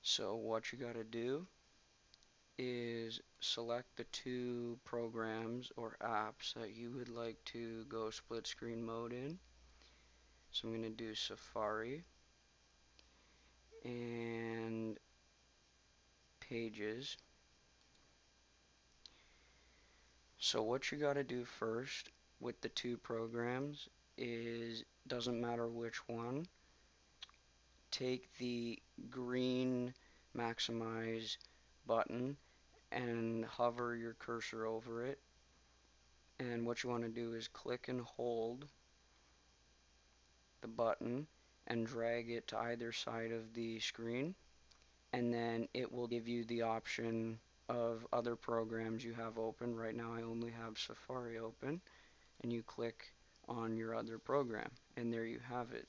So what you gotta do is select the two programs or apps that you would like to go split screen mode in. So I'm going to do Safari and Pages. So what you got to do first with the two programs is, doesn't matter which one, take the green maximize button and hover your cursor over it, and what you want to do is click and hold the button and drag it to either side of the screen, and then it will give you the option of other programs you have open. Right now I only have Safari open, and you click on your other program, and there you have it.